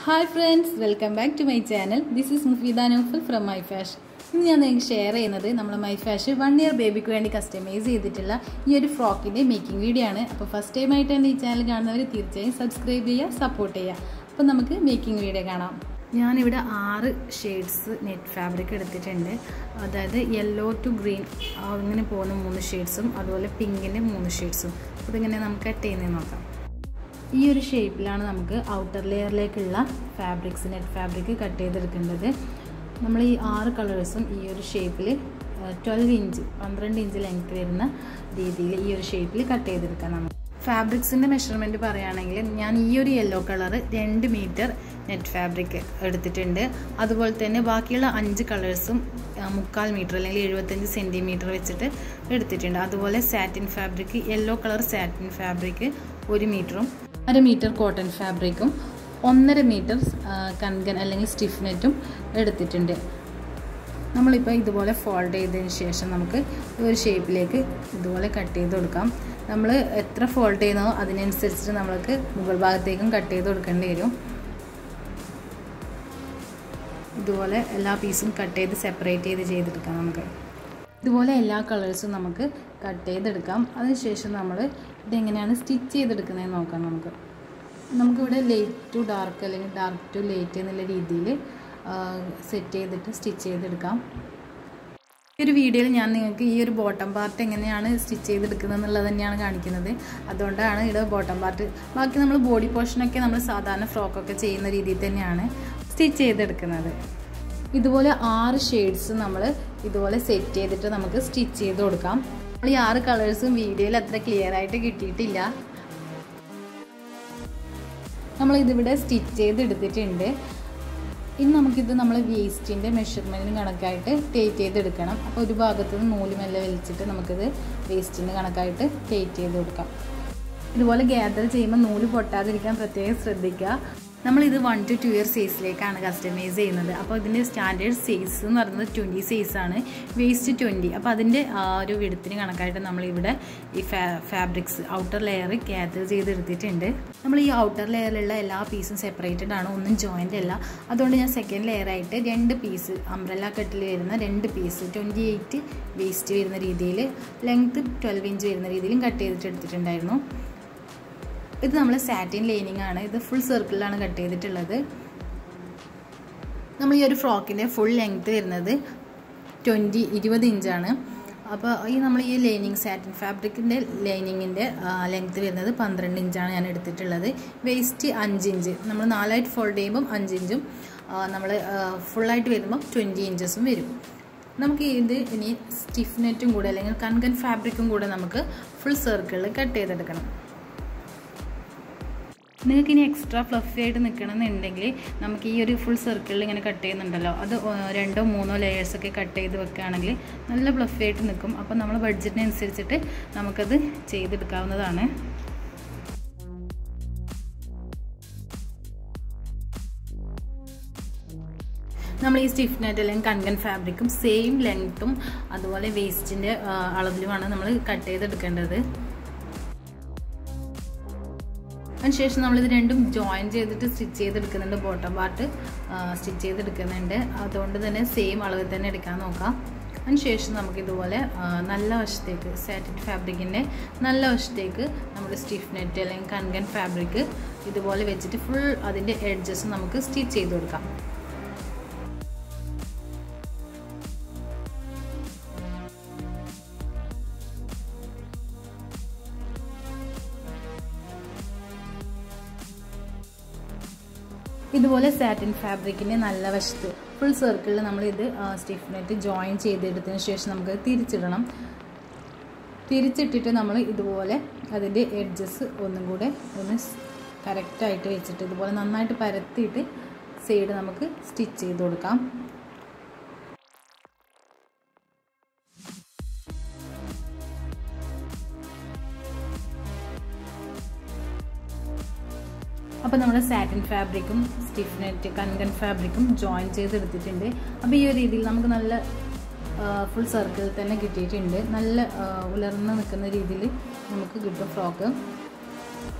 Hi friends, welcome back to my channel. This is MufdaNouf from My Fashion. ഇന്ന് ഞാൻ നിങ്ങൾക്ക് share ചെയ്യുന്നത് നമ്മുടെ മൈ ഫാഷൻ 1 ഇയർ ബേബിക്ക് വേണ്ടി കസ്റ്റമൈസ് ചെയ്തിട്ടുള്ള ഈ ഒരു ഫ്രോക്കിൻ്റെ മേക്കിംഗ് വീഡിയോ ആണ്. അപ്പോൾ ഫസ്റ്റ് ടൈം ആയിട്ടാണ് ഈ ചാനൽ കാണുന്നവർ തീർച്ചയായും സബ്സ്ക്രൈബ് ചെയ്യുക, സപ്പോർട്ട് ചെയ്യുക. അപ്പോൾ നമുക്ക് മേക്കിംഗ് വീഡിയോ കാണാം. ഞാനിവിടെ 6 ഷെയ്ഡ്സ് നെറ്റ് ഫാബ്രിക് എടുത്തിട്ടുണ്ട്. അതായത് യെല്ലോ ടു ഗ്രീൻ അങ്ങനെ പോകുന്ന 3 ഷെയ്ഡ്സും അതുപോലെ പിങ്കിൻ്റെ 3 ഷെയ്ഡ്സും. അതിങ്ങനെ നമുക്ക് കട്ട് ചെയ്യുന്നത് നോക്കാം. ഈ ഒരു ഷേപ്പിലാണ് നമുക്ക് ഔട്ടർ ലെയറിലേക്കുള്ള ഫാബ്രിക്സ് നെറ്റ് ഫാബ്രിക് കട്ട് ചെയ്തെടുക്കേണ്ടത്. നമ്മൾ ഈ 6 കളേഴ്സും ഈ ഒരു ഷേപ്പിൽ 12 ഇഞ്ച് ലെങ്ത് വരുന്ന രീതിയിൽ ഈ ഒരു ഷേപ്പിൽ കട്ട് ചെയ്തെടുക്കാം. നമുക്ക് ഫാബ്രിക്സിൻ്റെ മെഷർമെൻറ്റ് പറയുകയാണെങ്കിൽ ഞാൻ ഈ ഒരു yellow colour 2 metre net fabric എടുത്തിട്ടുണ്ട്. അതുപോലെ തന്നെ ബാക്കിയുള്ള 5 കളേഴ്സും 3/4 മീറ്റർ അല്ലെങ്കിൽ 75 സെൻറ്റിമീറ്റർ വെച്ചിട്ട് എടുത്തിട്ടുണ്ട്. അതുപോലെ satin fabric yellow colour satin fabric 1 മീറ്ററും 1/2 മീറ്റർ കോട്ടൺ ഫാബ്രിക്കും 1.5 മീറ്റർ കൺകൻ അല്ലെങ്കിൽ സ്റ്റിഫ് നെറ്റും എടുത്തിട്ടുണ്ട്. നമ്മളിപ്പോൾ ഇതുപോലെ ഫോൾഡ് ചെയ്തതിന് ശേഷം നമുക്ക് ഒരു ഷേപ്പിലേക്ക് ഇതുപോലെ കട്ട് ചെയ്ത് കൊടുക്കാം. നമ്മൾ എത്ര ഫോൾഡ് ചെയ്യുന്നോ അതിനനുസരിച്ചിട്ട് നമ്മൾക്ക് മുകൾ ഭാഗത്തേക്കും കട്ട് ചെയ്ത് കൊടുക്കേണ്ടി വരും. ഇതുപോലെ എല്ലാ പീസും കട്ട് ചെയ്ത് സെപ്പറേറ്റ് ചെയ്തെടുക്കാം. നമുക്ക് ഇതുപോലെ എല്ലാ കളേഴ്സും നമുക്ക് കട്ട് ചെയ്തെടുക്കാം. അതിനുശേഷം നമ്മൾ ഇതെങ്ങനെയാണ് സ്റ്റിച്ച് ചെയ്തെടുക്കുന്നതെന്ന് നോക്കാം. നമുക്കിവിടെ ലൈറ്റ് ടു ഡാർക്ക് അല്ലെങ്കിൽ ഡാർക്ക് ടു ലൈറ്റ് എന്നുള്ള രീതിയിൽ സെറ്റ് ചെയ്തിട്ട് സ്റ്റിച്ച് ചെയ്തെടുക്കാം. ഈ ഒരു വീഡിയോയിൽ ഞാൻ നിങ്ങൾക്ക് ഈ ഒരു ബോട്ടം പാർട്ട് എങ്ങനെയാണ് സ്റ്റിച്ച് ചെയ്തെടുക്കുന്നത് എന്നുള്ളത് തന്നെയാണ് കാണിക്കുന്നത്. അതുകൊണ്ടാണ് ഇവിടെ ബോട്ടം പാർട്ട്. ബാക്കി നമ്മൾ ബോഡി പോർഷനൊക്കെ നമ്മൾ സാധാരണ ഫ്രോക്കൊക്കെ ചെയ്യുന്ന രീതിയിൽ തന്നെയാണ് സ്റ്റിച്ച് ചെയ്തെടുക്കുന്നത്. ഇതുപോലെ 6 ഷെയ്ഡ്സ് നമ്മൾ ഇതുപോലെ സെറ്റ് ചെയ്തിട്ട് നമുക്ക് സ്റ്റിച്ച് ചെയ്ത് കൊടുക്കാം. നമ്മൾ ഈ 6 കളേഴ്സും വീഡിയോയിൽ അത്ര ക്ലിയർ ആയിട്ട് കിട്ടിയിട്ടില്ല. നമ്മളിതിവിടെ സ്റ്റിച്ച് ചെയ്തെടുത്തിട്ടുണ്ട്. ഇനി നമുക്കിത് നമ്മൾ വേസ്റ്റിൻ്റെ മെഷർമെൻറ്റിന് കണക്കായിട്ട് ടൈറ്റ് ചെയ്തെടുക്കണം. അപ്പോൾ ഒരു ഭാഗത്ത് നിന്ന് നൂല് മെല്ലെ വലിച്ചിട്ട് നമുക്കിത് വേസ്റ്റിൻ്റെ കണക്കായിട്ട് ടൈറ്റ് ചെയ്ത് കൊടുക്കാം. ഇതുപോലെ ഗ്യാദർ ചെയ്യുമ്പോൾ നൂല് പൊട്ടാതിരിക്കാൻ പ്രത്യേകം ശ്രദ്ധിക്കുക. നമ്മളിത് 1 to 2 ഇയർ സൈസിലേക്കാണ് കസ്റ്റമൈസ് ചെയ്യുന്നത്. അപ്പോൾ ഇതിൻ്റെ സ്റ്റാൻഡേർഡ് സൈസ് എന്ന് പറയുന്നത് 20 സൈസാണ്, വേസ്റ്റ് 20. അപ്പോൾ അതിൻ്റെ ഒരു വിഡ്ത്തിന് കണക്കായിട്ട് നമ്മളിവിടെ ഈ ഫാബ്രിക്സ് ഔട്ടർ ലെയർ ഗ്യാദർ ചെയ്തെടുത്തിട്ടുണ്ട്. നമ്മൾ ഈ ഔട്ടർ ലെയറിലുള്ള എല്ലാ പീസും സെപ്പറേറ്റഡ് ആണ്, ഒന്നും ജോയിൻ്റ് അല്ല. അതുകൊണ്ട് ഞാൻ സെക്കൻഡ് ലെയറായിട്ട് 2 പീസ് അംബ്രല്ല കട്ടിൽ വരുന്ന 2 പീസ് 28 വേസ്റ്റ് വരുന്ന രീതിയിൽ ലെങ്ത്ത് 12 ഇഞ്ച് വരുന്ന രീതിയിലും കട്ട് ചെയ്തിട്ട് എടുത്തിട്ടുണ്ടായിരുന്നു. ഇത് നമ്മൾ സാറ്റിൻ ലൈനിങ് ആണ്. ഇത് ഫുൾ സർക്കിളിലാണ് കട്ട് ചെയ്തിട്ടുള്ളത്. നമ്മൾ ഈ ഒരു ഫ്രോക്കിൻ്റെ ഫുൾ ലെങ്ത്ത് വരുന്നത് 20 ഇഞ്ചാണ്. അപ്പോൾ നമ്മൾ ഈ ലൈനിങ് സാറ്റിൻ ഫാബ്രിക്കിൻ്റെ ലൈനിങ്ങിൻ്റെ ലെങ്ത്ത് വരുന്നത് 12 ഇഞ്ചാണ് ഞാൻ എടുത്തിട്ടുള്ളത്. Waste 5 inch. നമ്മൾ 4ആയിട്ട് ഫോൾഡ് ചെയ്യുമ്പം 5 ഇഞ്ചും നമ്മൾ ഫുള്ളായിട്ട് വരുമ്പം 20 ഇഞ്ചസും വരും. നമുക്ക് ഇത് ഇനി സ്റ്റിഫ് നെറ്റും കൂടെ അല്ലെങ്കിൽ കൺകൻ ഫാബ്രിക്കും കൂടെ നമുക്ക് ഫുൾ സർക്കിളിൽ കട്ട് ചെയ്തെടുക്കണം. നിങ്ങൾക്ക് ഇനി എക്സ്ട്രാ ഫ്ലഫി ആയിട്ട് നിൽക്കണമെന്നുണ്ടെങ്കിൽ നമുക്ക് ഈ ഒരു ഫുൾ സർക്കിളിൽ ഇങ്ങനെ കട്ട് ചെയ്യുന്നുണ്ടല്ലോ, അത് 2 or 3 ലെയേഴ്സൊക്കെ കട്ട് ചെയ്ത് വെക്കുകയാണെങ്കിൽ നല്ല ഫ്ലഫി ആയിട്ട് നിൽക്കും. അപ്പോൾ നമ്മൾ ബഡ്ജറ്റിനനുസരിച്ചിട്ട് നമുക്കത് ചെയ്തെടുക്കാവുന്നതാണ്. നമ്മൾ ഈ സ്റ്റിഫ് നെറ്റ് അല്ലെങ്കിൽ കൺകൻ ഫാബ്രിക്കും സെയിം ലെങ്ത്തും അതുപോലെ വേസ്റ്റിൻ്റെ അളവിലുമാണ് നമ്മൾ കട്ട് ചെയ്തെടുക്കേണ്ടത്. അതിനുശേഷം നമ്മളിത് രണ്ടും ജോയിൻ ചെയ്തിട്ട് സ്റ്റിച്ച് ചെയ്തെടുക്കുന്നുണ്ട്. ബോട്ടം പാർട്ട് സ്റ്റിച്ച് ചെയ്തെടുക്കുന്നുണ്ട്. അതുകൊണ്ട് തന്നെ സെയിം അളവിൽ തന്നെ എടുക്കാൻ നോക്കാം. അതിനുശേഷം നമുക്കിതുപോലെ നല്ല വശത്തേക്ക് സാറ്റിൻ ഫാബ്രിക്കിൻ്റെ നല്ല വശത്തേക്ക് നമ്മുടെ സ്റ്റിഫ് നെറ്റ് അല്ലെങ്കിൽ കൺകൻ ഫാബ്രിക് ഇതുപോലെ വെച്ചിട്ട് ഫുൾ അതിൻ്റെ എഡ്ജസ് നമുക്ക് സ്റ്റിച്ച് ചെയ്ത് കൊടുക്കാം. ഇതുപോലെ സാറ്റിൻ ഫാബ്രിക്കിൻ്റെ നല്ല വശത്ത് ഫുൾ സർക്കിളിൽ നമ്മളിത് സ്റ്റിഫ് നെറ്റ് ജോയിൻ ചെയ്തെടുത്തതിന് ശേഷം നമുക്ക് തിരിച്ചിടണം. തിരിച്ചിട്ടിട്ട് നമ്മൾ ഇതുപോലെ അതിൻ്റെ എഡ്ജസ് ഒന്നും കൂടെ ഒന്ന് കറക്റ്റായിട്ട് വെച്ചിട്ട് ഇതുപോലെ നന്നായിട്ട് പരത്തിയിട്ട് സൈഡ് നമുക്ക് സ്റ്റിച്ച് ചെയ്ത് കൊടുക്കാം. അപ്പോൾ നമ്മൾ സാറ്റിൻ ഫാബ്രിക്കും സ്റ്റിഫ് നെറ്റ് കൺകൻ ഫാബ്രിക്കും ജോയിൻ ചെയ്തെടുത്തിട്ടുണ്ട്. അപ്പോൾ ഈ ഒരു രീതിയിൽ നമുക്ക് നല്ല ഫുൾ സർക്കിളിൽ തന്നെ കിട്ടിയിട്ടുണ്ട്. നല്ല ഉലർന്ന് നിൽക്കുന്ന രീതിയിൽ നമുക്ക് കിട്ടും ഫ്രോക്ക്.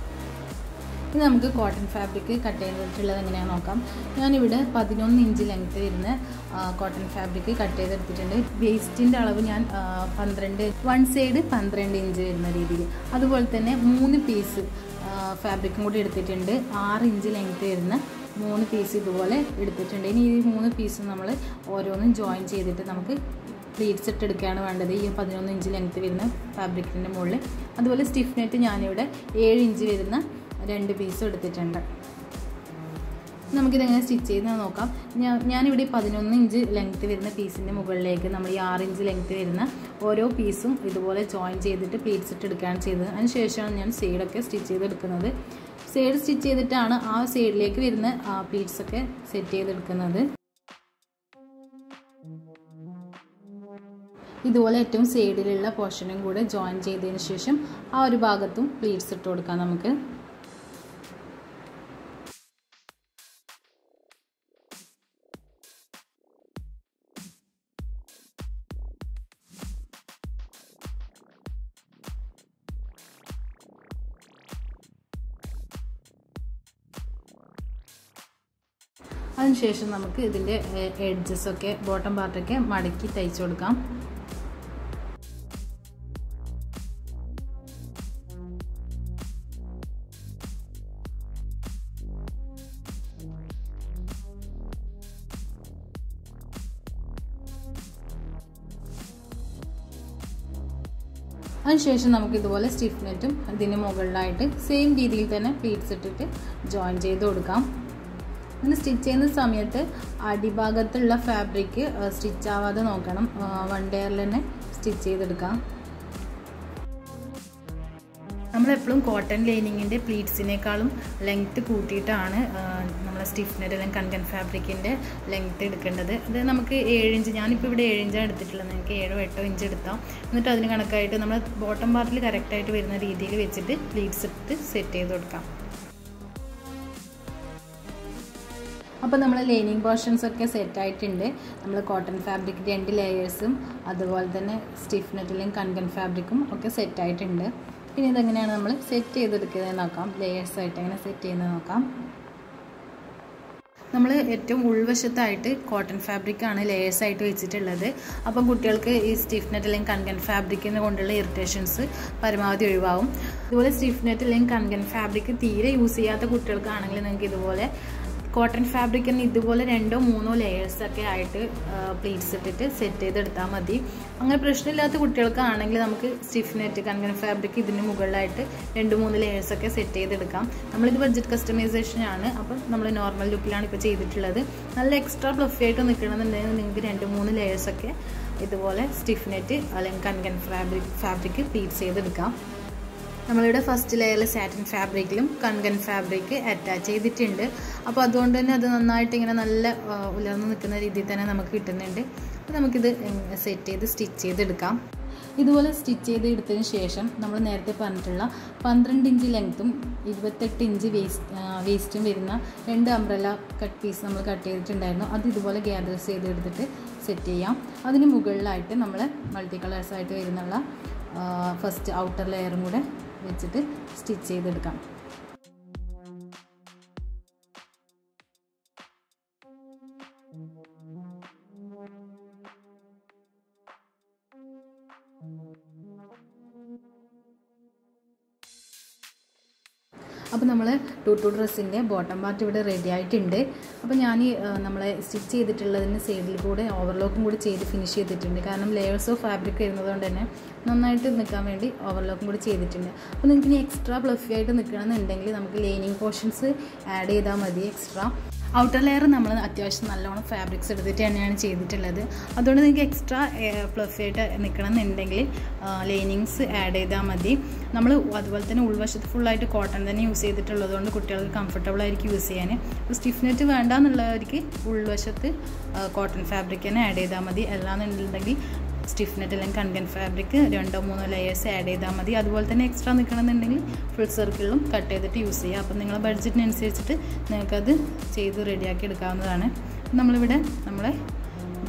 ഇനി നമുക്ക് കോട്ടൺ ഫാബ്രിക് കട്ട് ചെയ്തിട്ടുള്ളത് എങ്ങനെയാണെന്ന് നോക്കാം. ഞാനിവിടെ 11 ഇഞ്ച് ലെങ്ത്ത് വരുന്ന കോട്ടൺ ഫാബ്രിക് കട്ട് ചെയ്തെടുത്തിട്ടുണ്ട്. വേസ്റ്റിൻ്റെ അളവ് ഞാൻ 12, വൺ സൈഡ് 12 ഇഞ്ച് വരുന്ന രീതിയിൽ. അതുപോലെ തന്നെ 3 പീസ് ഫാബ്രിക്കും കൂടി എടുത്തിട്ടുണ്ട്. 6 ഇഞ്ച് ലെങ്ത്ത് വരുന്ന 3 പീസ് ഇതുപോലെ എടുത്തിട്ടുണ്ട്. ഇനി ഈ 3 പീസ് നമ്മൾ ഓരോന്നും ജോയിൻ ചെയ്തിട്ട് നമുക്ക് പ്ലീറ്റ്സ് ഇട്ടെടുക്കുകയാണ് വേണ്ടത് ഈ 11 ഇഞ്ച് ലെങ്ത്ത് വരുന്ന ഫാബ്രിക്കിൻ്റെ മുകളിൽ. അതുപോലെ സ്റ്റിഫ് നെറ്റ് ഞാനിവിടെ 7 ഇഞ്ച് വരുന്ന 2 പീസും എടുത്തിട്ടുണ്ട്. നമുക്കിതെങ്ങനെ സ്റ്റിച്ച് ചെയ്യുന്നത് നോക്കാം. ഞാനിവിടെ 11 ഇഞ്ച് ലെങ്ത്ത് വരുന്ന പീസിൻ്റെ മുകളിലേക്ക് നമ്മൾ ഈ 6 ഇഞ്ച് ലെങ്ത്ത് വരുന്ന ഓരോ പീസും ഇതുപോലെ ജോയിൻ ചെയ്തിട്ട് പ്ലീറ്റ്സ് ഇട്ടെടുക്കുകയാണ് ചെയ്തത്. അതിന് ശേഷമാണ് ഞാൻ സൈഡൊക്കെ സ്റ്റിച്ച് ചെയ്തെടുക്കുന്നത്. സൈഡ് സ്റ്റിച്ച് ചെയ്തിട്ടാണ് ആ സൈഡിലേക്ക് വരുന്ന പ്ലീറ്റ്സൊക്കെ സെറ്റ് ചെയ്തെടുക്കുന്നത്. ഇതുപോലെ ഏറ്റവും സൈഡിലുള്ള പോർഷനും കൂടെ ജോയിൻ ചെയ്തതിന് ശേഷം ആ ഒരു ഭാഗത്തും പ്ലീറ്റ്സ് ഇട്ട് കൊടുക്കാം നമുക്ക്. അതിനുശേഷം നമുക്ക് ഇതിൻ്റെ എഡ്ജസൊക്കെ ബോട്ടം പാർട്ടൊക്കെ മടക്കി തയ്ച്ചു കൊടുക്കാം. അതിനുശേഷം നമുക്ക് ഇതുപോലെ സ്റ്റിഫ് നെറ്റും ഇതിന് മുകളിലായിട്ട് സെയിം രീതിയിൽ തന്നെ പ്ലീറ്റ്സ് ഇട്ടിട്ട് ജോയിൻ ചെയ്ത് കൊടുക്കാം. അങ്ങനെ സ്റ്റിച്ച് ചെയ്യുന്ന സമയത്ത് അടിഭാഗത്തുള്ള ഫാബ്രിക് സ്റ്റിച്ച് ആവാതെ നോക്കണം. വൺ ലെയറിൽ തന്നെ സ്റ്റിച്ച് ചെയ്തെടുക്കാം. നമ്മളെപ്പോഴും കോട്ടൺ ലൈനിങ്ങിൻ്റെ പ്ലീറ്റ്സിനേക്കാളും ലെങ്ത്ത് കൂട്ടിയിട്ടാണ് നമ്മൾ സ്റ്റിഫ് നെറ്റ് അല്ലെങ്കിൽ കൺകൺ ഫാബ്രിക്കിൻ്റെ ലെങ്ത്ത് എടുക്കേണ്ടത്. അത് നമുക്ക് 7 ഇഞ്ച്, ഞാനിപ്പോൾ ഇവിടെ 7 ഇഞ്ചാണ് എടുത്തിട്ടുള്ളത്. നിങ്ങൾക്ക് 7 8 ഇഞ്ച് എടുത്താം. എന്നിട്ട് അതിന് കണക്കായിട്ട് നമ്മൾ ബോട്ടം പാർട്ടിൽ കറക്റ്റായിട്ട് വരുന്ന രീതിയിൽ വെച്ചിട്ട് പ്ലീറ്റ്സ് ഇട്ട് സെറ്റ് ചെയ്ത് കൊടുക്കാം. അപ്പോൾ നമ്മൾ ലൈനിങ് പോർഷൻസൊക്കെ സെറ്റായിട്ടുണ്ട്. നമ്മൾ കോട്ടൺ ഫാബ്രിക് 2 ലെയേഴ്സും അതുപോലെ തന്നെ സ്റ്റിഫ് നെറ്റിലും കൺകൺ ഫാബ്രിക്കും ഒക്കെ സെറ്റായിട്ടുണ്ട്. പിന്നെ ഇതെങ്ങനെയാണ് നമ്മൾ സെറ്റ് ചെയ്തെടുക്കുന്നത് നോക്കാം. ലെയേഴ്സായിട്ട് എങ്ങനെ സെറ്റ് ചെയ്യുന്നത് നോക്കാം. നമ്മൾ ഏറ്റവും ഉൾവശത്തായിട്ട് കോട്ടൺ ഫാബ്രിക്കാണ് ലെയേഴ്സായിട്ട് വെച്ചിട്ടുള്ളത്. അപ്പം കുട്ടികൾക്ക് ഈ സ്റ്റിഫ് നെറ്റ് അല്ലെങ്കിൽ കൺകൺ ഫാബ്രിക്കിനെ കൊണ്ടുള്ള ഇറിറ്റേഷൻസ് പരമാവധി ഒഴിവാകും. ഇതുപോലെ സ്റ്റിഫ് നെറ്റ് അല്ലെങ്കിൽ കൺകൺ ഫാബ്രിക് തീരെ യൂസ് ചെയ്യാത്ത കുട്ടികൾക്കാണെങ്കിൽ നിങ്ങൾക്ക് ഇതുപോലെ കോട്ടൺ ഫാബ്രിക്കിന് ഇതുപോലെ 2 3 ലെയേഴ്സൊക്കെ ആയിട്ട് പ്ലീറ്റ്സ് ഇട്ടിട്ട് സെറ്റ് ചെയ്തെടുത്താൽ മതി. അങ്ങനെ പ്രശ്നമില്ലാത്ത കുട്ടികൾക്കാണെങ്കിൽ നമുക്ക് സ്റ്റിഫ് നെറ്റ് കൺകൺ ഫാബ്രിക് ഇതിന് മുകളിലായിട്ട് 2 3 ലെയേഴ്സൊക്കെ സെറ്റ് ചെയ്തെടുക്കാം. നമ്മളിത് ബഡ്ജറ്റ് കസ്റ്റമൈസേഷനാണ്. അപ്പം നമ്മൾ നോർമൽ ലുക്കിലാണ് ഇപ്പോൾ ചെയ്തിട്ടുള്ളത്. നല്ല എക്സ്ട്രാ ഫ്ലഫി ആയിട്ട് നിൽക്കണമെന്നുണ്ടെങ്കിൽ നിങ്ങൾക്ക് 2 3 ലെയേഴ്സൊക്കെ ഇതുപോലെ സ്റ്റിഫ് നെറ്റ് അല്ലെങ്കിൽ കൺകൺ ഫാബ്രിക് പ്ലീറ്റ്സ് ചെയ്തെടുക്കാം. നമ്മളിവിടെ ഫസ്റ്റ് ലെയറിൽ സാറ്റിൻ ഫാബ്രിക്കിലും കൺകൺ ഫാബ്രിക് അറ്റാച്ച് ചെയ്തിട്ടുണ്ട്. അപ്പോൾ അതുകൊണ്ട് തന്നെ അത് നന്നായിട്ട് ഇങ്ങനെ നല്ല ഉലർന്ന് നിൽക്കുന്ന രീതിയിൽ തന്നെ നമുക്ക് കിട്ടുന്നുണ്ട്. അപ്പോൾ നമുക്കിത് സെറ്റ് ചെയ്ത് സ്റ്റിച്ച് ചെയ്തെടുക്കാം. ഇതുപോലെ സ്റ്റിച്ച് ചെയ്ത് എടുത്തതിന് ശേഷം നമ്മൾ നേരത്തെ പറഞ്ഞിട്ടുള്ള 12 ഇഞ്ച് ലെങ്ത്തും 28 ഇഞ്ച് വേസ്റ്റും വരുന്ന 2 അംബ്രല കട്ട് പീസ് നമ്മൾ കട്ട് ചെയ്തിട്ടുണ്ടായിരുന്നു. അത് ഇതുപോലെ ഗ്യാദർ ചെയ്തെടുത്തിട്ട് സെറ്റ് ചെയ്യാം. അതിന് മുകളിലായിട്ട് നമ്മൾ മൾട്ടി കളേഴ്സായിട്ട് വരുന്നുള്ള ഫസ്റ്റ് ഔട്ടർ ലെയറും കൂടെ വെച്ചിട്ട് സ്റ്റിച്ച് ചെയ്തെടുക്കാം. അപ്പോൾ നമ്മൾ ടൂട്ടു ഡ്രസ്സിൻ്റെ ബോട്ടം പാർട്ട് ഇവിടെ റെഡി ആയിട്ടുണ്ട്. അപ്പോൾ ഞാൻ നമ്മളെ സ്റ്റിച്ച് ചെയ്തിട്ടുള്ളതിന് സൈഡിൽ കൂടെ ഓവർലോക്കും കൂടി ചെയ്ത് ഫിനിഷ് ചെയ്തിട്ടുണ്ട്. കാരണം ലെയേഴ്സ് ഓഫ് ഫാബ്രിക് വരുന്നതുകൊണ്ട് തന്നെ നന്നായിട്ട് നിൽക്കാൻ വേണ്ടി ഓവർലോക്കും കൂടി ചെയ്തിട്ടുണ്ട്. അപ്പോൾ നിങ്ങൾക്ക് ഇനി എക്സ്ട്രാ ഫ്ലഫി ആയിട്ട് നിൽക്കണമെന്നുണ്ടെങ്കിൽ നമുക്ക് ലൈനിങ് പോർഷൻസ് ആഡ് ചെയ്താൽ മതി. എക്സ്ട്രാ ഔട്ടർ ലെയർ നമ്മൾ അത്യാവശ്യം നല്ലോണം ഫാബ്രിക്സ് എടുത്തിട്ട് തന്നെയാണ് ചെയ്തിട്ടുള്ളത്. അതുകൊണ്ട് നിങ്ങൾക്ക് എക്സ്ട്രാ ഫ്ലഫി ആയിട്ട് നിൽക്കണമെന്നുണ്ടെങ്കിൽ ലൈനിങ്സ് ആഡ് ചെയ്താൽ മതി. നമ്മൾ അതുപോലെ തന്നെ ഉൾവശത്ത് ഫുള്ളായിട്ട് കോട്ടൺ തന്നെ യൂസ് ചെയ്തിട്ടുള്ളത് കൊണ്ട് കുട്ടികൾക്ക് കംഫർട്ടബിൾ ആയിരിക്കും യൂസ് ചെയ്യാൻ. അപ്പോൾ സ്റ്റിഫ് നെറ്റ് വേണ്ടാന്നുള്ളവർക്ക് ഉൾവശത്ത് കോട്ടൺ ഫാബ്രിക് തന്നെ ആഡ് ചെയ്താൽ മതി. അല്ലാന്നുണ്ടെങ്കിൽ സ്റ്റിഫ് നെറ്റ് അല്ലെങ്കിൽ കൺകൺ ഫാബ്രിക് 2 3 ലെയേഴ്സ് ആഡ് ചെയ്താൽ മതി. അതുപോലെ തന്നെ എക്സ്ട്രാ നിൽക്കണമെന്നുണ്ടെങ്കിൽ ഫുൾ സർക്കിളിലും കട്ട് ചെയ്തിട്ട് യൂസ് ചെയ്യുക. അപ്പോൾ നിങ്ങളുടെ ബഡ്ജറ്റിനനുസരിച്ചിട്ട് നിങ്ങൾക്കത് ചെയ്ത് റെഡിയാക്കി എടുക്കാവുന്നതാണ്. നമ്മളിവിടെ നമ്മളെ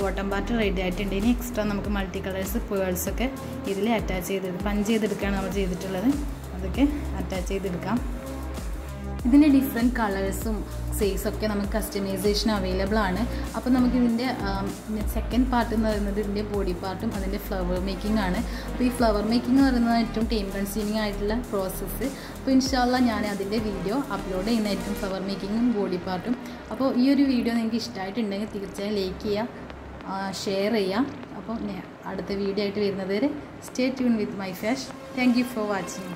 ബോട്ടം പാർട്ട് റെഡി ആയിട്ടുണ്ട്. ഇനി എക്സ്ട്രാ നമുക്ക് മൾട്ടി കളേഴ്സ് പേൾസൊക്കെ ഇതിൽ അറ്റാച്ച് ചെയ്ത് പഞ്ച് ചെയ്തെടുക്കുകയാണ് നമ്മൾ ചെയ്തിട്ടുള്ളത്. അതൊക്കെ അറ്റാച്ച് ചെയ്തെടുക്കാം. ഇതിൻ്റെ ഡിഫറെൻറ്റ് കളേഴ്സും സൈസൊക്കെ നമുക്ക് കസ്റ്റമൈസേഷൻ അവൈലബിൾ ആണ്. അപ്പോൾ നമുക്കിതിൻ്റെ സെക്കൻഡ് പാർട്ട് എന്ന് പറയുന്നത് ഇതിൻ്റെ ബോഡി പാർട്ടും അതിൻ്റെ ഫ്ലവർ മേക്കിംഗ് ആണ്. അപ്പോൾ ഈ ഫ്ലവർ മേക്കിംഗ് എന്ന് പറയുന്നത് ഏറ്റവും ടൈം കൺസ്യൂമിങ് ആയിട്ടുള്ള പ്രോസസ്സ്. അപ്പോൾ ഇൻഷാല്ലാ ഞാൻ അതിൻ്റെ വീഡിയോ അപ്ലോഡ് ചെയ്യുന്നതായിരിക്കും, ഫ്ലവർ മേക്കിങ്ങും ബോഡി പാർട്ടും. അപ്പോൾ ഈ ഒരു വീഡിയോ നിങ്ങൾക്ക് ഇഷ്ടമായിട്ടുണ്ടെങ്കിൽ തീർച്ചയായും ലൈക്ക് ചെയ്യുക, ഷെയർ ചെയ്യുക. അപ്പോൾ അടുത്ത വീഡിയോ ആയിട്ട് വരുന്നത് വരെ stay tune with my Fash. Thank you for watching.